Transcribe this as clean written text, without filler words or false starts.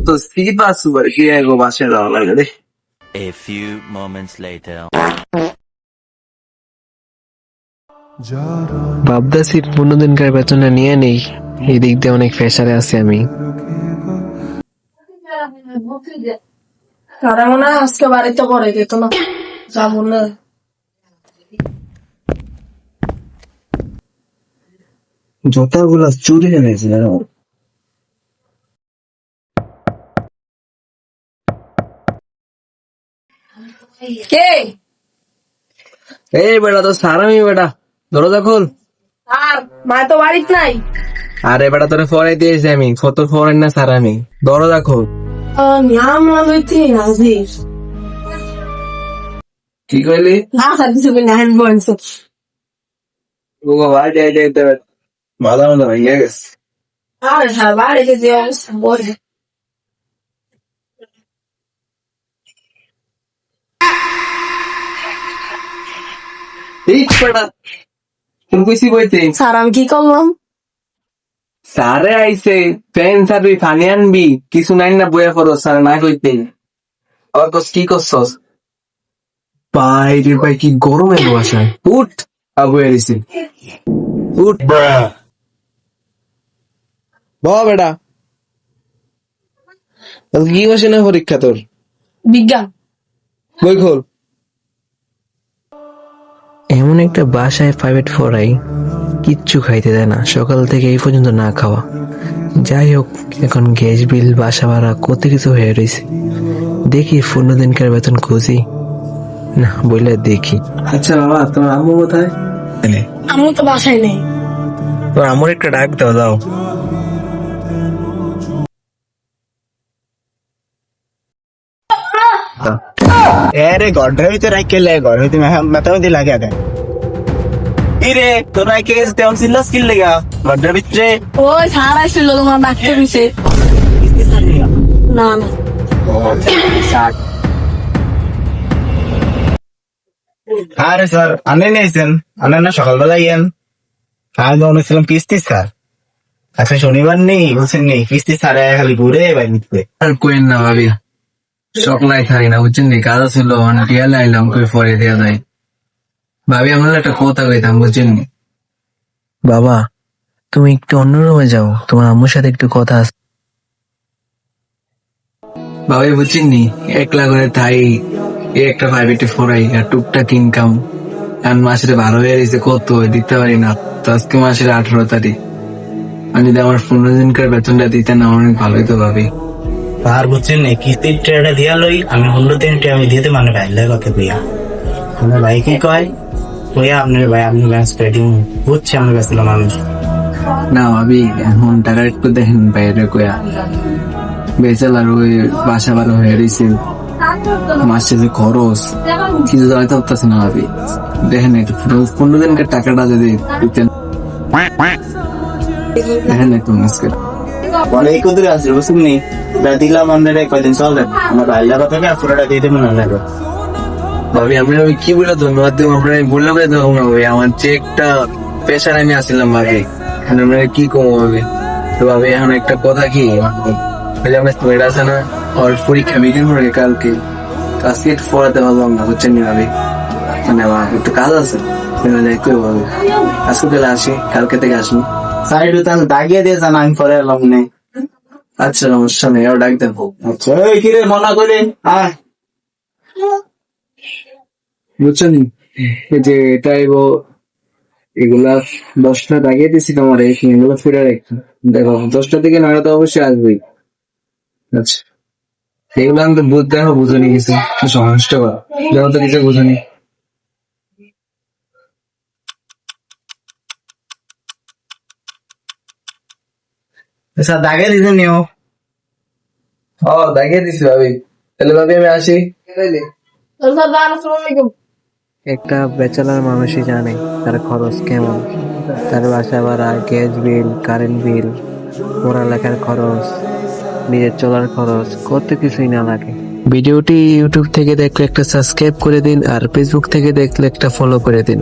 তো cepa super key এগো বাসে যাওয়া লাগে রে। A few moments later. ভাবতেছি 15 দিনকার বেতনটা নিয়ে নেই, এই দিক দিয়ে অনেক প্রেসারে আছি আমি। তারা মনে হয় আজকে বাড়িতে পড়ে যেত না, যাবো না। জুতাগুলা চুরি এনেছে জানো। কে? এই বেটা তো সারামি বেটা, দরজা খোল। আর মা তো বাড়িতে নাই। আরে বেটা তোরে ফরাই দিয়েছি আমি, কত ফরাই না সারামি, দরজা খোল। নাম না লইতে নাজির কি কইলি? না সাথে না হ্যান্ড বয়েন্স। ও ভাই যাই যাই তো মাথা মাথা ভেঙে গেছে। আর হ্যাঁ বাড়িতে যে অবস্থা বলে। এই বেটা তুমি কইছি বইতে স্যার আমি কি করলাম? সারে আইছে ফ্যান সারবি পানি আনবি কিছু নাই না বইয়া করো স্যার না কইতে। আর কস কি করছস? ভাই রে ভাই কি গরমে বাসায় উঠ আবু এরিছি উঠ বাবা বেটা আজকে কি বসে না পরীক্ষা তোর? বিজ্ঞান। বই খোল। এমন একটা বাসায় প্রাইভেট পড়াই, কিচ্ছু খাইতে দেয় না, সকাল থেকে এই পর্যন্ত না খাওয়া। যাই হোক, এখন গ্যাস বিল, বাসা ভাড়া কত কিছু হয়ে রয়েছে। দেখি 15 দিনকার বেতন খুঁজি না বললে দেখি। আচ্ছা বাবা তোমার আম্মু কোথায়? আমি তো বাসায় নেই। তোর আমার একটা ডাক দাও দাও। এরে ঘরের ভিতরে রাখে লে, ঘরের ভিতরে মাথা মধ্যে লাগে দেয়। ইরে তোর রাখে গেছে তেমন চিল্লাস কিল লেগা ঘরের ভিতরে। ওই স্যার আসছিল তোমার ডাকতে দিছে। না না আরে স্যার আনে নিয়েছেন, আনে না সকালবেলা ইয়েন। আমি বলেছিলাম কিস্তি স্যার, আজকে শনিবার নেই বলছেন নেই কিস্তি স্যার, খালি ঘুরে বাড়িতে। আর কোয়েন না ভাবি, সকলাই থাকি না বুঝছেন নি, কাজ ছিল টিয়া লাইলাম কই পরে দেওয়া যায়। ভাবি আমরা একটা কথা কইতাম বুঝছেন নি। বাবা তুমি একটু অন্য রুমে যাও, তোমার আম্মুর সাথে একটু কথা আছে। ভাবি বুঝছেন নি, একলা করে থাই এই একটা প্রাইভেটে ফরাই আর টুকটাক ইনকাম। আর মাসের 12 হয়ে গেছে কত দিতে পারি না, তো আজকে মাসের 18 তারিখ। আমি যদি আমার 15 দিনকার বেতনটা দিতে না অনেক ভালো হইতো ভাবি। আর বুঝছেন না কিস্তির ট্রেটা দিয়া লই আমি 15 দিন আমি দিতে মানে ভাইলে কথা কইয়া আমার ভাই কি কয় কইয়া আপনার ভাই আপনি ব্যাস পেডিং বুঝছে আমি বেসলাম মানুষ। না ভাবি এখন টাকা একটু দেখেন বাইরে কোয়া বেচালার ওই বাসা ভাড়া হয়ে রয়েছে, মাসে যে খরচ কিছু জানাইতে পারতেছে না ভাবি। দেখেন একটু 15 দিনকার টাকাটা যদি দিতেন, দেখেন একটু মুশকিল। বলে এই কুদরে আছে বুঝছেন নি, দিলাম আমাদের কয়দিন চলবে আমার ভাইলা কথা পুরোটা দিয়ে দেবেন না লাগে। ভাবি আমি ওই কি বলে ধন্যবাদ দেবো আপনার, বললাম না ভাবি আমার যে একটা পেশার আমি আসছিলাম ভাবি, আমরা কি কমো ভাবি। তো ভাবি এখন একটা কথা কি আমার মেয়েটা আছে না, ওর পরীক্ষা বিকেল পরে কালকে, আজকে একটু পড়াতে পারলাম না বুঝছেন নি ভাবি, মানে আমার একটু কাজ আছে ভাবি। আজকে তাহলে আসি, কালকে থেকে আসুন। সাইড তাহলে দাগিয়ে দিয়ে জানা আমি পরে এলাম নেই। আচ্ছা সমস্যা নেই, আর ডাক দেবো। আচ্ছা ওই কিরে মনা করে আয় বুঝছেন এই যে এটাই এগুলা 10টা দাগিয়ে দিছি তোমার, এগুলো ফিরে রেখো। দেখো 10টা থেকে 9টা তো অবশ্যই আসবেই। আচ্ছা এগুলো আমি তো বুঝতে হবে, বুঝুনি কিছু সমস্যা করা যেমন তো কিছু বুঝুনি। স্যার দাগে দিতে নিও। ও দাগিয়ে দিছি ভাবি, তাহলে ভাবি আমি আসি। একটা ব্যাচেলার মানুষই জানে তার খরচ কেমন, তার বাসা ভাড়া, গ্যাস বিল, কারেন্ট বিল, পড়ালেখার খরচ, নিজের চলার খরচ, কত কিছুই না লাগে। ভিডিওটি ইউটিউব থেকে দেখলে একটা সাবস্ক্রাইব করে দিন, আর ফেসবুক থেকে দেখলে একটা ফলো করে দিন।